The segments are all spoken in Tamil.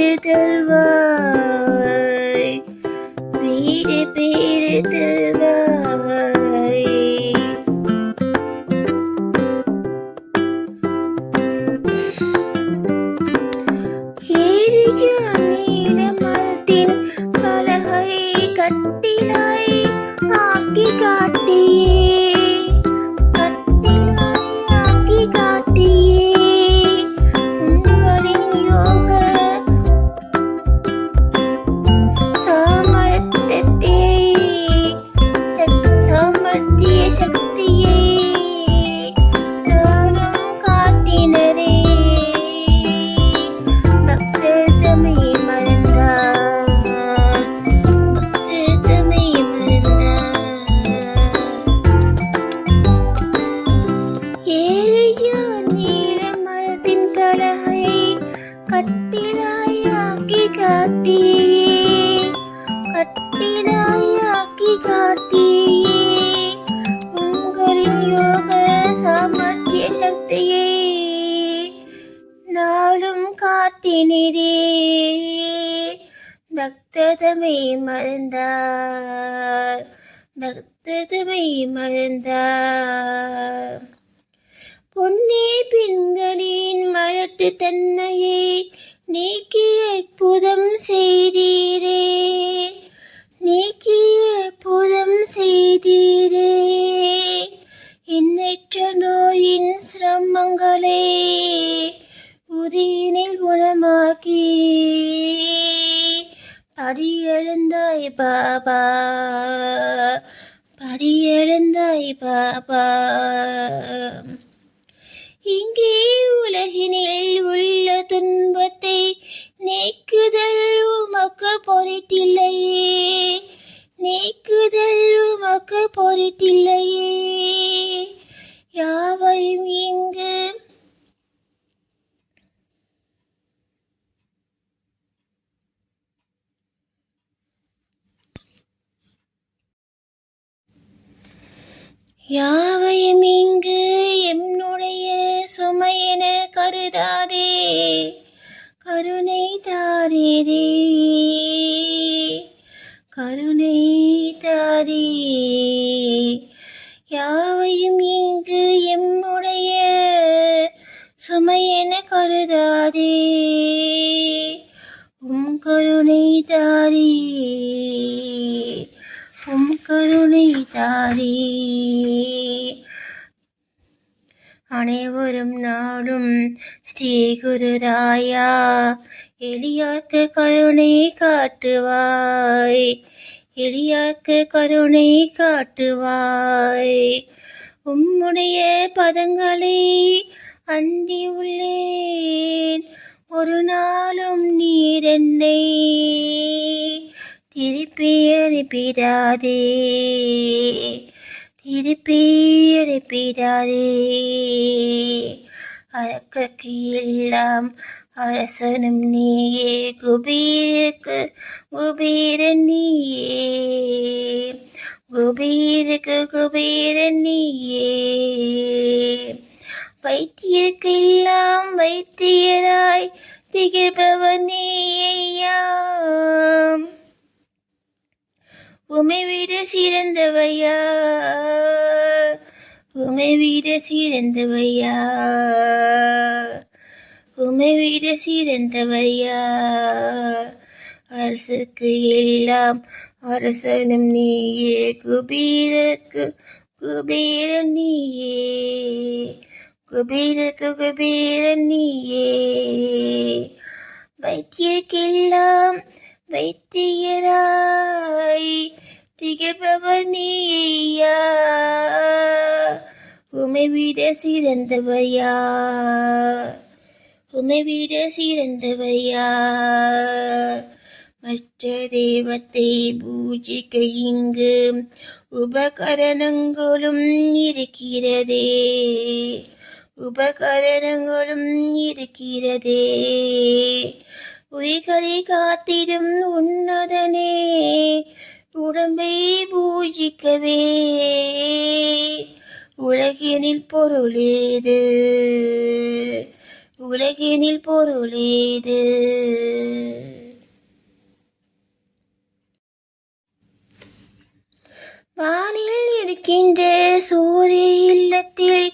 பேரு தருவாய், வீடு பேரு தருவாய். ஏறிய நீல மரத்தின் பலகை கட்டிலாய் ஆக்கி காட்டியே, கட்டிலாய் ஆக்கி காட்டியே. உங்களின் யோக சாமர்த்திய சக்தியை நானும் காட்டினரே. பக்தர் தம்மை மறந்தார், பக்தர் தம்மை மறந்தார். ஏறிய நீல மரத்தின் பலகை கட்டிலாய் ஆக்கி காட்டியே, கட்டிலாய் ஆக்கி காட்டியே. உங்களின் யோக சாமர்த்திய சக்தியை நாளும் காட்டினரே. பக்ததமை மறந்தார், பக்ததமை மறந்தார். பொன்னே பெண்களின் மலட்டு தன்மையை நீக்கி அற்புதம் செய்தீரே, நீக்கி அற்புதம் செய்தீரே. எண்ணற்ற நோயின் சிரமங்களை உதியினில் குணமாக்கி படியெழுந்தாய் பாபா, படியெழுந்தாய் பாபா. இங்கே உலகினில் உள்ள துன்பத்தை நீக்குதல் உமக்கு பொருட்டில்லையே, நீக்குதல் உமக்கு பொருட்டில்லையே. யாவையும் இங்கு யாவையும் இங்கு என்னுடைய சுமையென கருதாதே, கருணை தாரீரே, கருணை தாரீ. யாவையும் இங்கு எம்முடைய சுமையென கருதாதே, உம் கருணை தாரீ, உம் கருணை தாரீ. அனைவரும் நாடும் ஸ்ரீ குருராயா, எளியார்க்கு கருணை காட்டுவாய், எளியார்க்கு கருணை காட்டுவாய். உம்முடைய பதங்களை அண்டி உள்ளேன், ஒரு நாளும் நீர் என்னை திருப்பி அனுப்பிடாதே, திருப்பி அனுப்பிடாதே. அரக்கற்கு எல்லாம் அரசனும் நீயே, குபீருக்கு குபீரன் நீயே, குபீருக்கு குபீரன் நீயே. வைத்தியர்க்கெல்லாம் வைத்தியராய் திகழ்பவர் நீயா, உமை விட சிறந்தவையா, உமை விட சிறந்தவையா, உமை விட சிறந்தவையா. அரசுக்கு எல்லாம் அரசனும் நீயே, குபீரருக்கு குபீரன் நீயே, குபீரருக்கு குபீரன் நீயே. வைத்தியர்க்கெல்லாம் வைத்தியராய் திகழ்பவர் நீயா, உமை விட சிறந்தவையா, உமை விட சிறந்தவையா. மற்ற தெய்வத்தை பூஜிக்க இங்கு உபகரணங்களும் இருக்கிறதே, உபகரணங்களும் இருக்கிறதே. உயிர்களை காத்திடும் உன்னதனே, உடம்பை பூஜிக்கவே உலகினில் பொருளேது, உலகினில் பொருளேது. வானில் இருக்கின்ற சூரிய இல்லத்தில்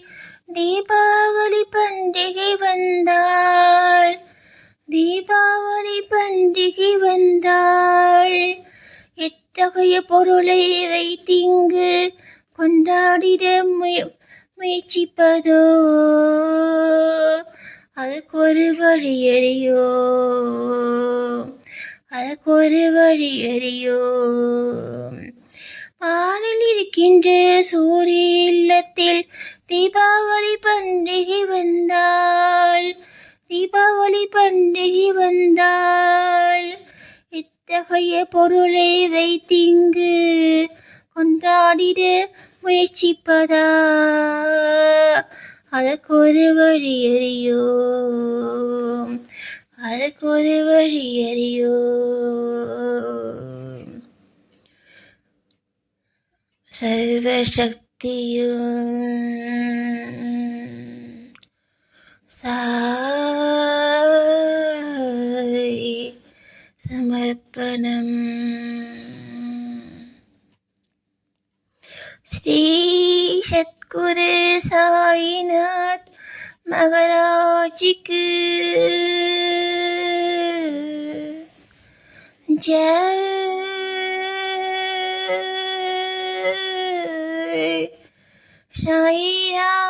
தீபாவளி பண்டிகை வந்தாள். தீபாவளி பண்டிகை வந்தாள். எத்தகைய பொருளை வைத்திங்கு கொண்டாடிட முயற்சிப்பதோ அதற்கொரு வழியறியோ, அதற்கொரு வழியறியோ. வானில் இருக்கின்ற சூரிய இல்லத்தில் தீபாவளி பண்டிகை வந்தாள். தீபாவளி பண்டிகை வந்தாள். இத்தகைய பொருளை வைத்திங்கு கொண்டாடிட முயற்சிப்பதா அதற்கொரு வழியறியோ, அதற்கொரு வழியறியோ. சர்வசக்தியும் சாய் சமர்ப்பணம். ஸ்ரீ சத்குரு சாயிநாத் மகாராஜுக்கு ஜெய். சாயிராம்.